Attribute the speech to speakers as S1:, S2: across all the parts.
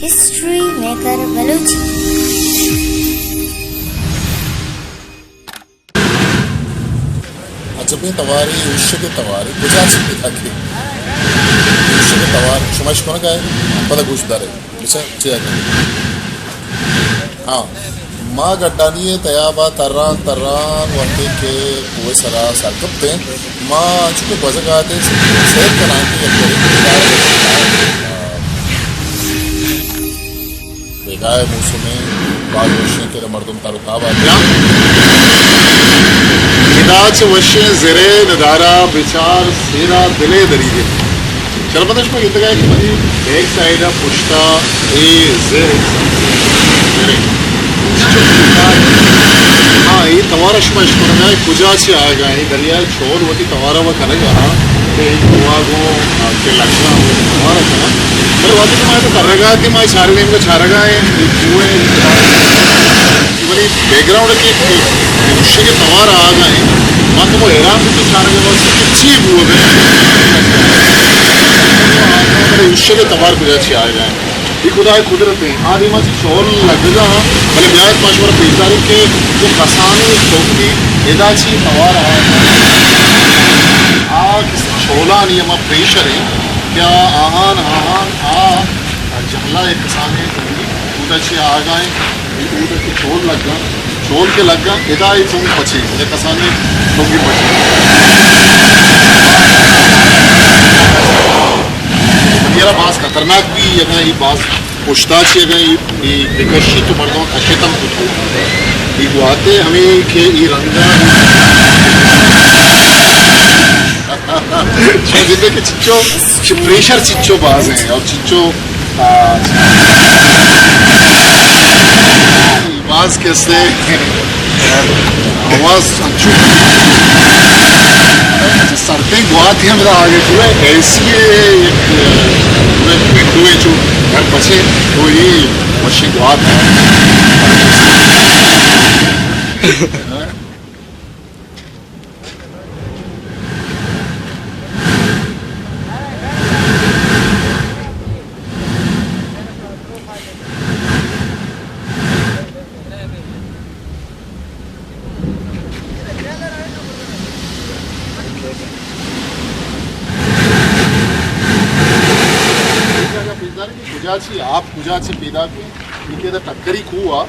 S1: History maker Balochi.
S2: acaba tawari ushke tawari gujarat se thaki ushke tawar shumash kona gaye pada gush dare bisa cheya ha ma gaddani tayaba taran wante ke kuwe sara sarkapte ma chuke bazagate seher kananti बेगाए मौसम में बाद वर्षे के मर्दम तारुकावा इदाच वर्षे ज़रे नदारा बिचार सेरा दिले दरीदे चल पता है कितना है कि भाई एक साइड है पुष्टा ए ज़रे हाँ ये तवारा शुमा शुमा है कुजा से आएगा ये दरिया छोर वटी तवारा वो करेगा हाँ तो एक हुआ को के लगना वो तवारा करा पर वादी तो मैं तो करेगा कि मैं चार दिन को चारेगा ये जुए वाली बैकग्राउंड के उससे के तवारा आ गए मां तो वो हैरान तो चारेगा वो किसी हुए मेरे उससे के तवार कुछ अच्छे आ गए ये खुदा है कुदरत है आदि मां से शोर लगेगा भले ब्याज पांच बार पेशारी के जो कसानी चौकी इदाची तवार आ किसी छोला नहीं हमारा प्रेशर है क्या आहान जहला एक कसाने उदाची आ गए उधर के छोल लग गया छोल के लग गया इदा ही तुम बचे ये कसाने तुम भी बचे मेरा बास खतरनाक भी ये बास पुछताछ ये विकर्षी तो मर्दों अशेतम कुछ ये गुआते हमें के ये रंगा जितने के चिच्चो प्रेशर चिच्चो बाज हैं और चिच्चो बाज कैसे आवाज अच्छी सर्दी गुआती है मेरा आगे पूरा ऐसी हुए जो घर बचे तो ये मशी गुआत है आप कुजाची पैदा के इनके तो टक्करी कुआ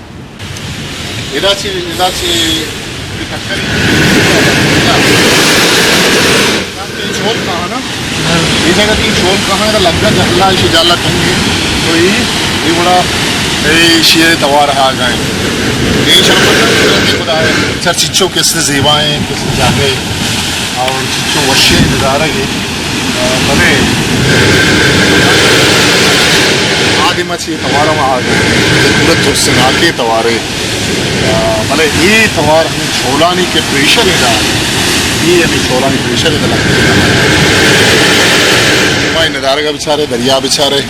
S2: इदाची टक्करी छोल कहाँ ना ये जगह की छोल कहाँ है लगता जहला शिजाला कंगे तो ये बड़ा शेर तवार आ गए ये शर्मत खुदा है सर चिच्चो किसने जेवाएं किसने जाके और चिच्चो वश्य नज़ारा के भले आदि मछली तवारा में आ गए पूरा तुरसना के तवारे भले ये तवार हमें छोलानी के प्रेशर है ना ये हमें छोलानी प्रेशर है लगता है नज़ारे का बेचारे दरिया बेचारे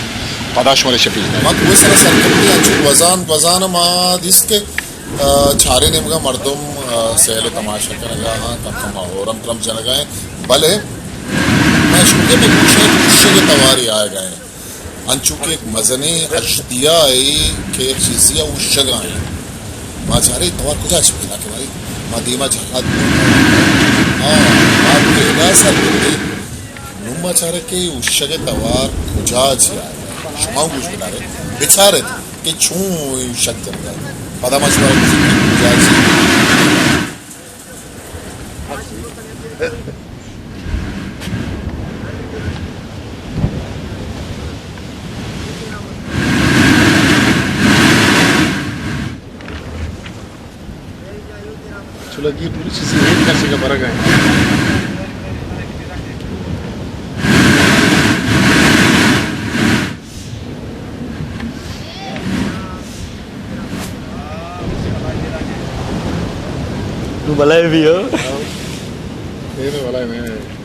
S2: पदाश वाले शपी मत वो सारा सरकती अच्छी वज़ान माँ जिसके छारे ने मगा मर्दम सहले तमाशा करेगा हाँ कम औरम क्रम चलेगा भले मैं शुक्र में कुछ के तवारे आए गए अंचुके मजने अश्तिया के चीजिया उस जगह है माचारे तवार कुछ आज मिला के भाई मादीमा झकात हाँ आप केला सर के नुमाचारे के उस जगह तवार कुछ आज यार शुमाऊ कुछ मिला रहे बेचारे के छूं शक करता है पता मशवरा कुछ आज लगी पूरी चीज़ एक कैसे का फर्क है
S3: तू भलाई भी हो
S2: ये वाला है मैं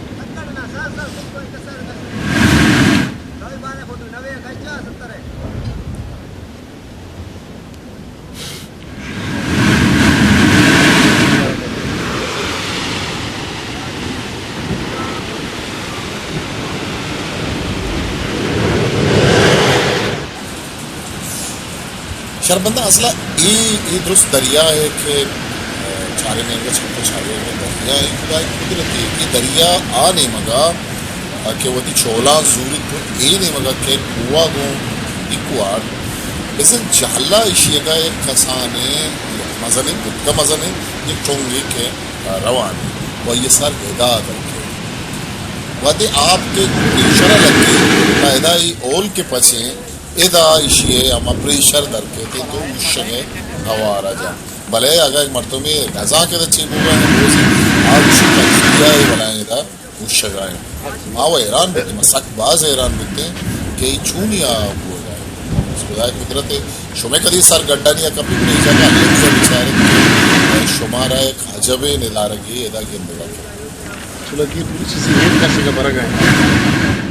S2: शरबंदा असला ई दुरुस्त दरिया है कि चारे नेमगा छप्पर छावे दरिया है खुदा कुदरती ये दरिया आ नहीं मगा कि वो चोला जूरी तो ए नहीं मगा के कुआ गो इकुआर वैसे जहला इशिएगा एक कसाने मजने बुद्ध मजने ये टोंगे के रवान वो ये सर एदा करके वादे आपके इशारा लगे पैदा ही ओल के पचे एदा इशिए हम प्रेशर दरके ते तो उशगे हवारा जा भले अगर मर्तों में गजा के तो चीप हुआ है रोज़ आप उसी का किया ही बनाए था उशगा है माँ ईरान बिकते मसक बाज ईरान बिकते कि चूनिया हो जाए खुदा कुदरत शुमे कदी सर गड्ढा नहीं कभी नहीं जाता लेकिन बेचारे शुमारा एक अजबे निलारगी एदा के अंदर
S4: चलो की पूरी चीज़ ये कैसे का फर्क है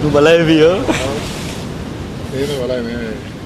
S3: तू भला भी हो
S4: ये तो वाला है